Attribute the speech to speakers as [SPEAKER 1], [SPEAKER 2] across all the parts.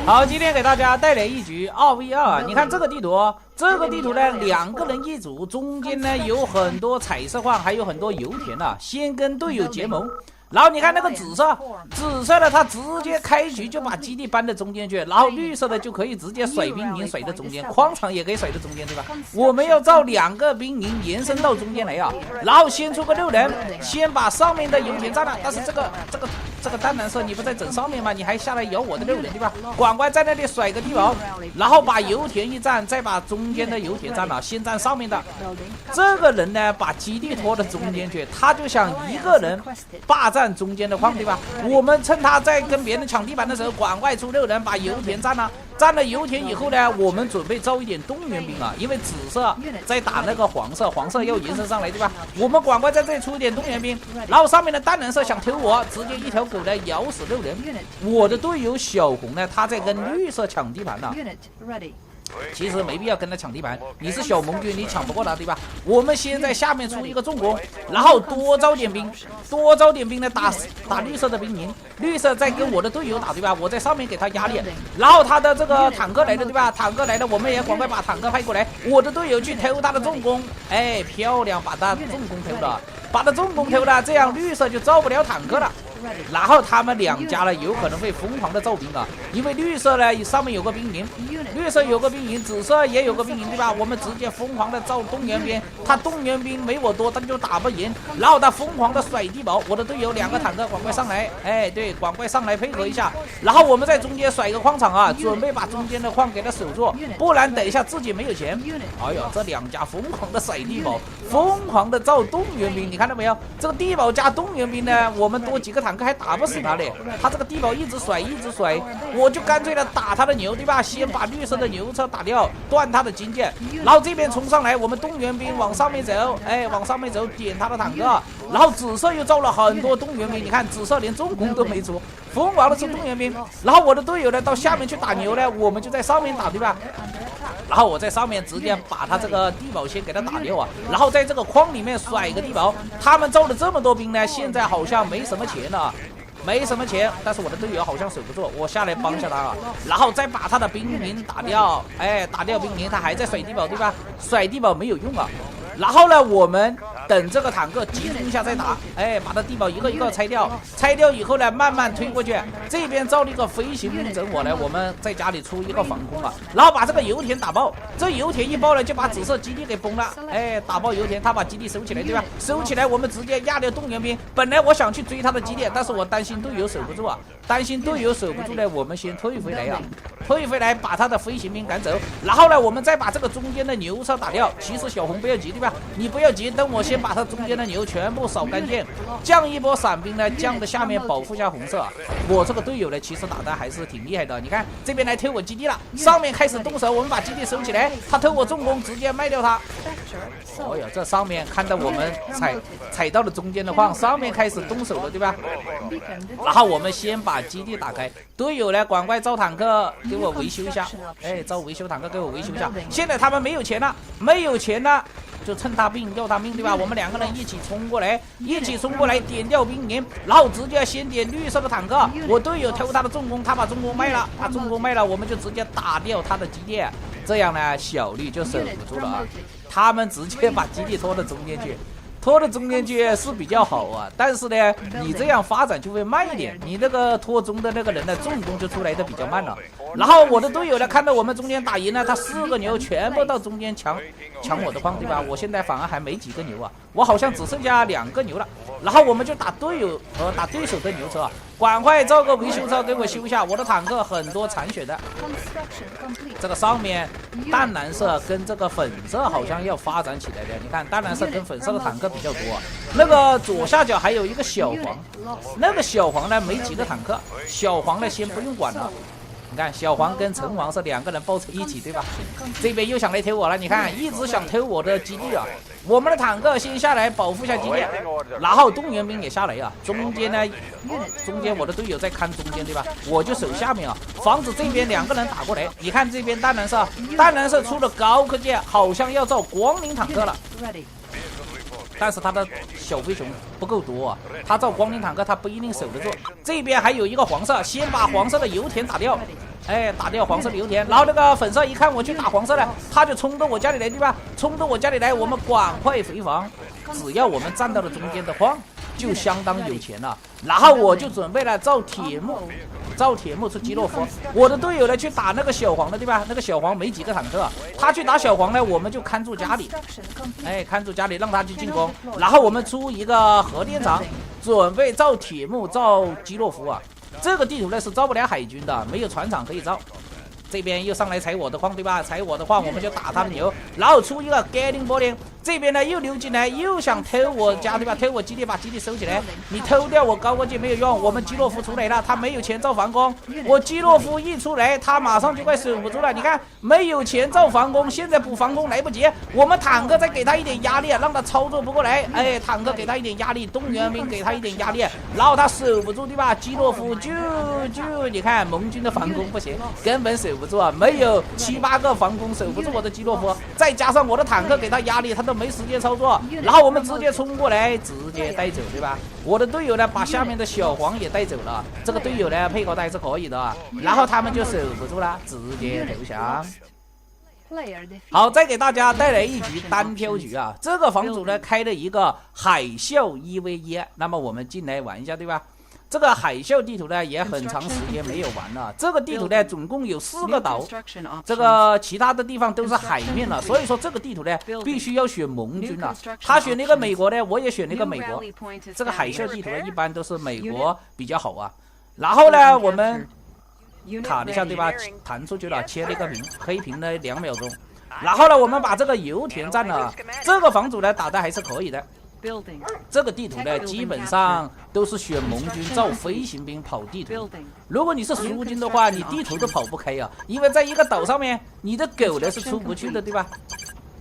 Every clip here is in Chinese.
[SPEAKER 1] 好，今天给大家带来一局2v2。你看这个地图，呢2个人一组，中间呢有很多彩色矿，还有很多油田啊。先跟队友结盟。然后你看那个紫色的，他直接开局就把基地搬到中间去，然后绿色的就可以直接甩兵营甩到中间，矿场也可以甩到中间，对吧？我们要造2个兵营延伸到中间来啊，然后先出个6人，先把上面的油田占了。但是这个淡蓝色你不在整上面吗？你还下来咬我的6人，对吧？管管在那里甩个地堡，然后把油田一占，再把中间的油田占了，先占上面的。这个人呢，把基地拖到中间去，他就想一个人霸占中间的矿，对吧？我们趁他在跟别人抢地盘的时候，管外出6人把油田占了。占了油田以后呢，我们准备招一点动员兵啊，因为紫色在打那个黄色要延伸上来，对吧？我们管管在这里出一点动员兵，然后上面的淡蓝色想偷我，直接一条狗来咬死6人。我的队友小红呢，他在跟绿色抢地盘呢。其实没必要跟他抢地盘，你是小盟军，你抢不过他，对吧？我们先在下面出一个重攻，然后多招点兵呢打绿色的兵营，绿色再跟我的队友打，对吧？我在上面给他压力，然后他的这个坦克来了，对吧？坦克来了，我们也赶快把坦克派过来，我的队友去偷他的重攻，哎，漂亮，把他重攻偷了，这样绿色就造不了坦克了。然后他们2家呢有可能会疯狂的造兵啊，因为绿色呢上面有个兵营，紫色也有个兵营，对吧？我们直接疯狂的造动员兵，他动员兵没我多，他就打不赢，然后他疯狂的甩地堡，我的队友2个坦克赶快上来，哎，对，赶快上来配合一下，然后我们在中间甩个矿场啊，准备把中间的矿给他守住，不然等一下自己没有钱。哎呦，这2家疯狂的甩地堡，疯狂的造动员兵，你看到没有？这个地堡加动员兵呢，我们多几个坦克还打不死他嘞，他这个地堡一直甩，我就干脆的打他的牛，对吧？先把绿色的牛车打掉，断他的经济，然后这边冲上来，我们动员兵往上面走，哎，往上面走，点他的坦克，然后紫色又造了很多动员兵，你看紫色连重攻都没出，疯狂的出动员兵，然后我的队友呢到下面去打牛呢，我们就在上面打，对吧？然后我在上面直接把他这个地堡先给他打掉啊，然后在这个矿里面甩个地堡，他们造了这么多兵呢，现在好像没什么钱了。但是我的队友好像守不住，我下来帮一下他啊，然后再把他的兵营打掉，哎，打掉兵营，他还在甩地堡，对吧？甩地堡没有用啊，然后呢，我们等这个坦克集中一下再打，哎，把他地堡一个一个拆掉以后呢，慢慢推过去，这边造了一个飞行兵整我呢，我们在家里出一个防空啊，然后把这个油田打爆，这油田一爆呢，就把紫色基地给崩了，哎，打爆油田，他把基地收起来，对吧？收起来，我们直接压掉动员兵。本来我想去追他的基地，但是我担心队友守不住啊，呢，我们先退回来把他的飞行兵赶走，然后呢，我们再把这个中间的牛车打掉。其实小红不要急，对吧？你不要急，等我先把它中间的牛全部扫干净，降一波伞兵呢，降的下面保护下红色。我这个队友呢，其实打的还是挺厉害的。你看这边来偷我基地了，上面开始动手，我们把基地收起来，他偷我重攻，直接卖掉他。哦哟，这上面看到我们踩到了中间的矿，上面开始动手了，对吧？然后我们先把基地打开，队友呢赶快造坦克给我维修一下，哎，造维修坦克给我维修一下。现在他们没有钱了，就趁他病要他命，对吧？我们2个人一起冲过来，点掉兵营，然后直接先点绿色的坦克。我队友偷他的重攻，他把重攻卖了，我们就直接打掉他的基地，这样呢小绿就守不住了啊。他们直接把基地拖到中间去是比较好啊，但是呢，你这样发展就会慢一点，你那个拖中的那个人的重攻就出来的比较慢了。然后我的队友呢，看到我们中间打赢了，他4个牛全部到中间抢我的矿，对吧？我现在反而还没几个牛啊，我好像只剩下2个牛了。然后我们就打对手的牛车啊，赶快造个维修车给我修一下，我的坦克很多残血的。这个上面淡蓝色跟这个粉色好像要发展起来的，你看淡蓝色跟粉色的坦克比较多啊。那个左下角还有一个小黄，那个小黄呢没几个坦克，小黄呢先不用管了。你看小黄跟橙黄是2个人抱在一起，对吧？这边又想来偷我了，你看一直想偷我的基地啊。我们的坦克先下来保护一下基地，然后动员兵也下来啊。中间我的队友在看中间，对吧？我就守下面啊，防止这边2个人打过来。你看这边淡蓝色出了高科技，好像要造光灵坦克了。但是他的小飞熊不够多啊，他造光灵坦克他不一定守得住。这边还有一个黄色，先把黄色的油田打掉，哎，打掉黄色的油田，然后那个粉色一看我去打黄色的，他就冲到我家里来，对吧？冲到我家里来，我们赶快回防，只要我们站到了中间的矿，就相当有钱了。然后我就准备了造铁幕出基洛夫，我的队友呢去打那个小黄的，对吧？那个小黄没几个坦克，他去打小黄呢，我们就看住家里，哎，看住家里让他去进攻，然后我们出一个核电厂，准备造铁幕造基洛夫啊。这个地图呢是造不了海军的，没有船厂可以造。这边又上来踩我的矿，对吧？踩我的矿，我们就打他的牛，然后出一个 Gatling 玻璃。这边呢又溜进来，又想偷我家，对吧？偷我基地，把基地收起来。你偷掉我高科技没有用，我们基洛夫出来了，他没有钱造防攻。我基洛夫一出来，他马上就快守不住了。你看，没有钱造防攻，现在补防攻来不及。我们坦克再给他一点压力，让他操作不过来。哎，坦克给他一点压力，动员兵给他一点压力，然后他守不住，对吧？基洛夫就你看盟军的防攻不行，根本守不住啊，没有7、8个防攻守不住我的基洛夫，再加上我的坦克给他压力，他都没时间操作，然后我们直接冲过来，直接带走，对吧？我的队友呢，把下面的小黄也带走了，这个队友呢配合的还是可以的，然后他们就守不住了，直接投降。好，再给大家带来一局单挑局啊！这个房主呢开了一个海啸1v1，那么我们进来玩一下，对吧？这个海啸地图呢也很长时间没有玩了。这个地图呢总共有4个岛，这个其他的地方都是海面了，所以说这个地图呢必须要选盟军了。他选了一个美国呢，我也选了一个美国。这个海啸地图呢一般都是美国比较好啊。然后呢我们卡了一下，对吧？弹出去了，切了一个屏，黑屏呢2秒钟。然后呢我们把这个油田占了，这个房主呢打的还是可以的。这个地图呢基本上都是选盟军造飞行兵跑地图，如果你是苏军的话，你地图都跑不开啊，因为在一个岛上面你的狗呢是出不去的，对吧？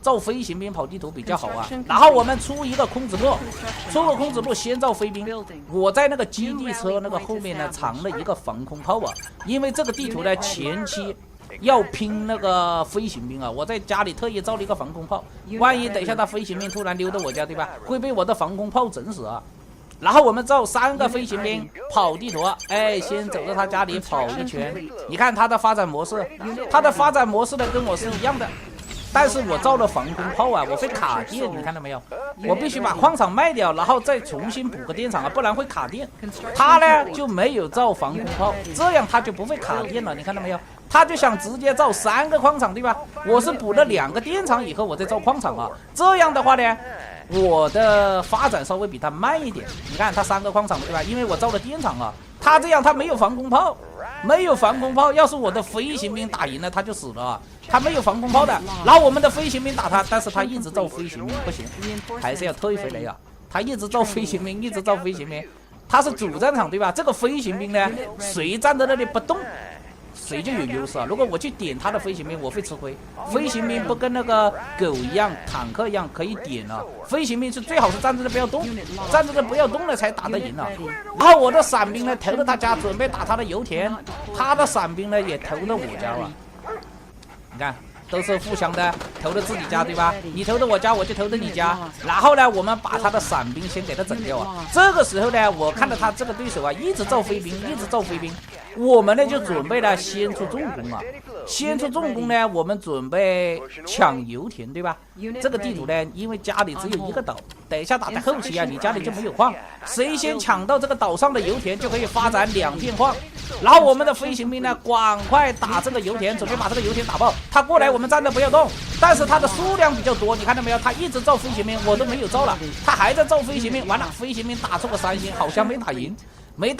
[SPEAKER 1] 造飞行兵跑地图比较好啊。然后我们出一个空子路，先造飞兵。我在那个基地车那个后面呢藏了一个防空炮啊，因为这个地图呢前期要拼那个飞行兵啊，我在家里特意造了一个防空炮，万一等一下他飞行兵突然溜到我家，对吧？会被我的防空炮整死啊。然后我们造3个飞行兵跑地图，哎，先走到他家里跑一圈。你看他的发展模式，呢跟我是一样的，但是我造了防空炮啊，我会卡电，你看到没有？我必须把矿场卖掉，然后再重新补个电厂啊，不然会卡电。他呢就没有造防空炮，这样他就不会卡电了，你看到没有？他就想直接造3个矿场，对吧？我是补了2个电厂以后，我再造矿场啊。这样的话呢，我的发展稍微比他慢一点。你看他3个矿场，对吧？因为我造了电厂啊。他这样他没有防空炮，要是我的飞行兵打赢了，他就死了。他没有防空炮的，然后我们的飞行兵打他，但是他一直造飞行兵，不行，还是要退回来呀。他一直造飞行兵，他是主战场，对吧？这个飞行兵呢，谁站在那里不动，谁就有优势啊！如果我去点他的飞行兵，我会吃亏。飞行兵不跟那个狗一样、坦克一样可以点了，飞行兵是最好是站着的不要动，了才打得赢了。然后我的伞兵呢投到他家，准备打他的油田，他的伞兵呢也投到我家了。你看，都是互相的，投到自己家，对吧？你投到我家，我就投到你家。然后呢，我们把他的伞兵先给他整掉啊。这个时候呢，我看到他这个对手啊，一直造飞兵，我们呢就准备了先出重攻啊。先出重攻呢，我们准备抢油田，对吧？这个地图呢，因为家里只有1个岛，等一下打在后期啊，你家里就没有矿，谁先抢到这个岛上的油田，就可以发展2片矿。然后我们的飞行兵呢，赶快打这个油田，准备把这个油田打爆。他过来，我们站着不要动。但是他的数量比较多，你看到没有？他一直造飞行兵，我都没有造了，他还在造飞行兵。完了，飞行兵打出个3星，好像没打赢。没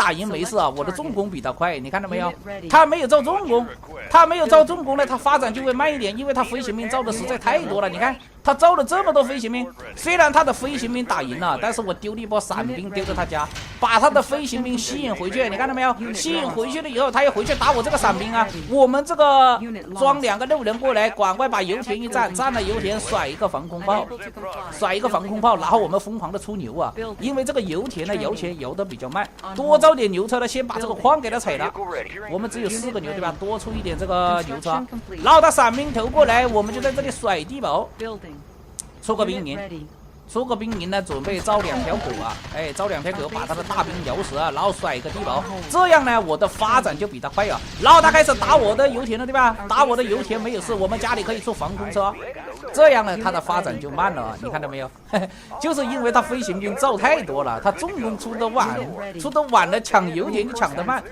[SPEAKER 1] 事啊，我的重攻比他快，你看到没有？他没有造重攻呢，他发展就会慢一点，因为他飞行兵造的实在太多了。你看他造了这么多飞行兵，虽然他的飞行兵打赢了，但是我丢了一波伞兵丢到他家，把他的飞行兵吸引回去，你看到没有？吸引回去了以后，他又回去打我这个伞兵啊。我们这个装2个6人过来，赶快把油田一占了油田，甩一个防空炮，然后我们疯狂的出牛啊，因为这个油田呢摇钱摇的比较慢。多招点牛车呢，先把这个矿给他踩了。我们只有4个牛，对吧？多出一点这个牛车，然后他伞兵投过来，我们就在这里甩地堡，出个兵营。出个兵营呢，准备招2条狗啊，招2条狗把他的大兵咬死啊，然后甩个地堡，这样呢，我的发展就比他快啊。然后他开始打我的油田了，对吧？打我的油田没有事，我们家里可以出防空车，这样呢，他的发展就慢了。你看到没有？就是因为他飞行兵造太多了，他重工出得晚了，抢油田就抢得慢，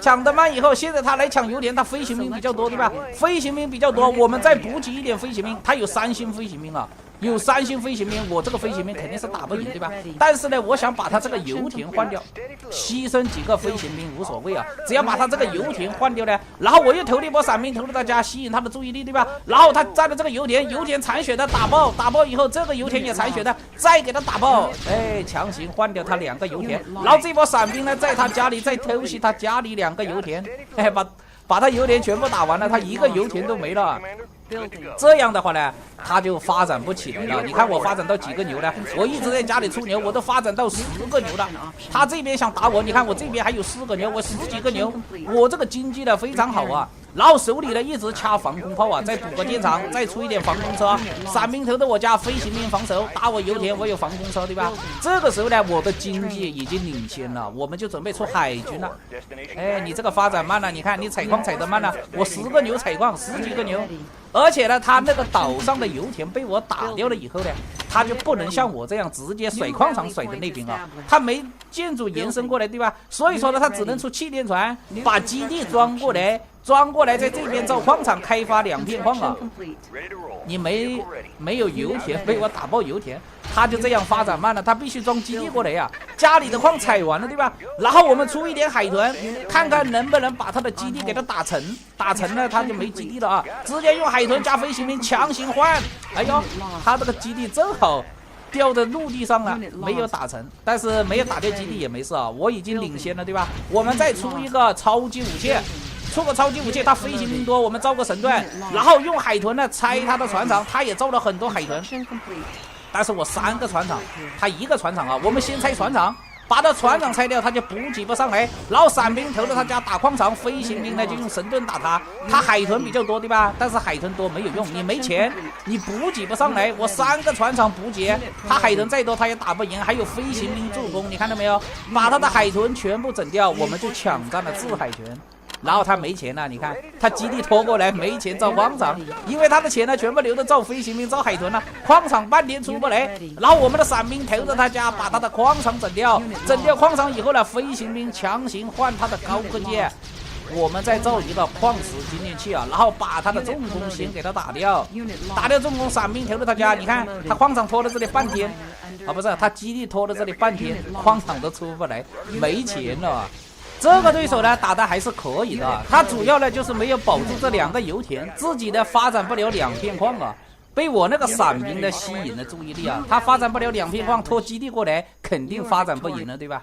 [SPEAKER 1] 抢得慢以后，现在他来抢油田，他飞行兵比较多，对吧？飞行兵比较多，我们再补给一点飞行兵，他有3星飞行兵了。有3星飞行兵，我这个飞行兵肯定是打不赢，对吧？但是呢，我想把他这个油田换掉，牺牲几个飞行兵无所谓啊，只要把他这个油田换掉呢，然后我又投了一波伞兵投入他家，吸引他的注意力，对吧？然后他占了这个油田残血的打爆以后，这个油田也残血的，再给他打爆，强行换掉他2个油田，然后这波伞兵呢，在他家里再偷袭他家里2个油田，把他油田全部打完了，他1个油田都没了。这样的话呢，他就发展不起来了。你看我发展到几个牛呢？我一直在家里出牛，我都发展到10个牛了。他这边想打我，你看我这边还有4个牛，我10几个牛，我这个经济呢非常好啊。然后手里呢一直掐防空炮啊，再补个电厂，再出一点防空车，伞兵投到我家，飞行兵防守，打我油田，我有防空车，对吧？这个时候呢，我的经济已经领先了，我们就准备出海军了。你这个发展慢了，你看你采矿采得慢了，我10个牛采矿，10几个牛。而且呢，他那个岛上的油田被我打掉了以后呢，他就不能像我这样直接甩矿场甩的那边啊，他没建筑延伸过来，对吧？所以说呢，他只能出气垫船，把基地装过来，在这边造矿场，开发2片矿啊。你没有油田，被我打爆油田，他就这样发展慢了，他必须装基地过来呀。家里的矿采完了，对吧？然后我们出一点海豚，看看能不能把他的基地给他打沉了，他就没基地了啊！直接用海豚加飞行兵强行换。哎呦，他这个基地正好掉在陆地上了，没有打成，但是没有打掉基地也没事啊，我已经领先了，对吧？我们再出一个超级武器。出个超级武器，他飞行兵多，我们造个神盾，然后用海豚呢拆他的船厂，他也造了很多海豚，但是我3个船厂，他1个船厂啊，我们先拆船厂，把他船长拆掉，他就补给不上来，然后伞兵投到他家打矿场，飞行兵呢就用神盾打他。他海豚比较多，对吧？但是海豚多没有用，你没钱，你补给不上来。我3个船厂补给，他海豚再多他也打不赢，还有飞行兵助攻，你看到没有？把他的海豚全部整掉，我们就抢占了制海权。然后他没钱了，你看他基地拖过来没钱造矿场，因为他的钱呢全部留着造飞行兵造海豚了，矿场半天出不来。然后我们的伞兵投到他家，把他的矿场整掉矿场以后呢，飞行兵强行换他的高科技，我们再造一个矿石精炼器啊，然后把他的重工先给他打掉重工，伞兵投到他家，你看他矿场拖到这里半天啊，不是他基地拖到这里半天，矿场都出不来，没钱了。这个对手呢打的还是可以的，他主要呢就是没有保住这2个油田，自己呢发展不了2片矿啊，被我那个伞兵呢吸引了注意力啊，他发展不了2片矿，拖基地过来肯定发展不赢了，对吧？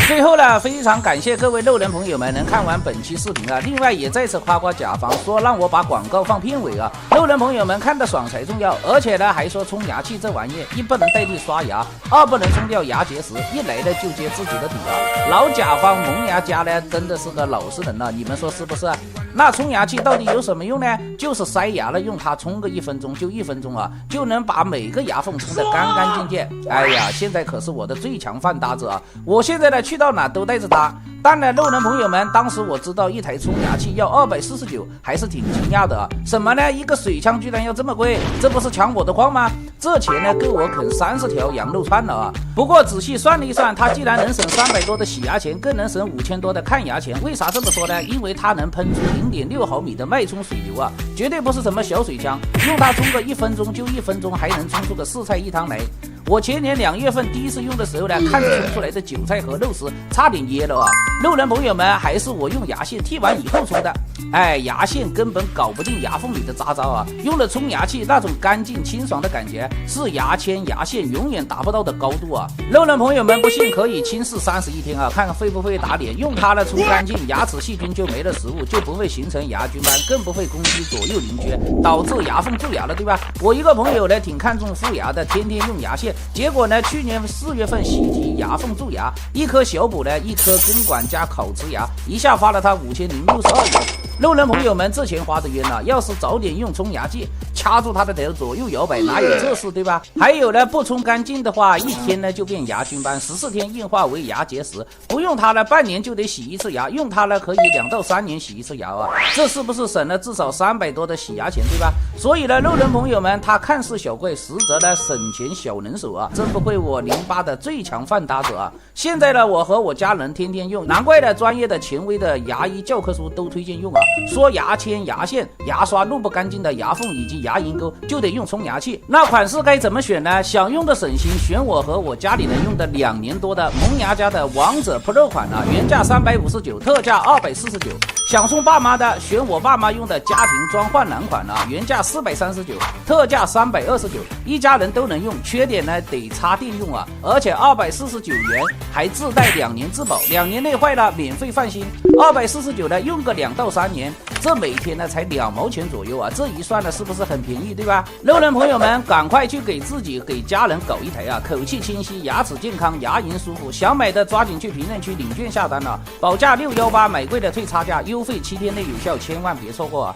[SPEAKER 1] 最后呢，非常感谢各位路人朋友们能看完本期视频啊！另外也再次夸甲方说让我把广告放片尾啊，路人朋友们看得爽才重要，而且呢还说冲牙器这玩意一不能代替刷牙，2不能冲掉牙结石，一来呢就揭自己的底啊！老甲方萌芽家呢真的是个老实人了，你们说是不是？那冲牙器到底有什么用呢？就是塞牙了，用它冲个1分钟就1分钟啊，就能把每个牙缝冲得干干净净。哎呀，现在可是我的最强饭搭子啊！我现在呢去到哪都带着它。当然，路人朋友们，当时我知道一台冲牙器要249，还是挺惊讶的啊！什么呢？一个水枪居然要这么贵，这不是抢我的矿吗？这钱呢够我啃30条羊肉串了啊！不过仔细算了一算，它既然能省300多的洗牙钱，更能省5000多的看牙钱。为啥这么说呢？因为它能喷出0.6毫米的脉冲水流啊，绝对不是什么小水枪，用它冲个1分钟就1分钟，还能冲出个4菜1汤来。我前年2月份第一次用的时候呢，看着冲出来的韭菜和肉丝，差点噎了啊！路人朋友们，还是我用牙线剃完以后冲的。哎，牙线根本搞不定牙缝里的渣渣啊！用了冲牙器，那种干净清爽的感觉，是牙签、牙线永远达不到的高度啊！路人朋友们，不信可以亲试31天啊，看看会不会打脸。用它呢冲干净，牙齿细菌就没了食物，就不会形成牙菌斑，更不会攻击左右邻居，导致牙缝蛀牙了，对吧？我一个朋友呢挺看重护牙的，天天用牙线，结果呢去年4月份喜提牙缝蛀牙，一颗小补呢1颗根管加烤瓷牙，一下花了他5062元。路人朋友们之前发的冤了，要是早点用冲牙器掐住他的头左右摇摆，哪有这事，对吧？还有呢，不冲干净的话，一天呢就变牙菌斑，14天硬化为牙结石，不用它呢半年就得洗一次牙，用它呢可以2到3年洗一次牙啊，这是不是省了至少300多的洗牙钱，对吧？所以呢，路人朋友们，他看似小贵，实则呢省钱小能手啊，真不愧我08的最强饭搭子啊！现在呢，我和我家人天天用，难怪呢专业的权威的牙医教科书都推荐用啊，说牙签、牙线、牙刷弄不干净的牙缝以及牙龈沟就得用冲牙器。那款式该怎么选呢？想用的省心，选我和我家里人用的2年多的萌牙家的王者 Pro 款啊，原价359，特价249。想送爸妈的，选我爸妈用的家庭装换蓝款啊，原价439，特价329，一家人都能用。缺点呢，得插电用啊，而且249元还自带2年质保，2年内坏了免费换新。249呢，用个2到3年，这每天呢才2毛钱左右啊，这一算呢是不是很便宜，对吧？路人朋友们，赶快去给自己给家人搞一台啊，口气清晰，牙齿健康，牙龈舒服。想买的抓紧去评论区领券下单了，保价618，买贵的退差价，优惠7天内有效，千万别错过啊！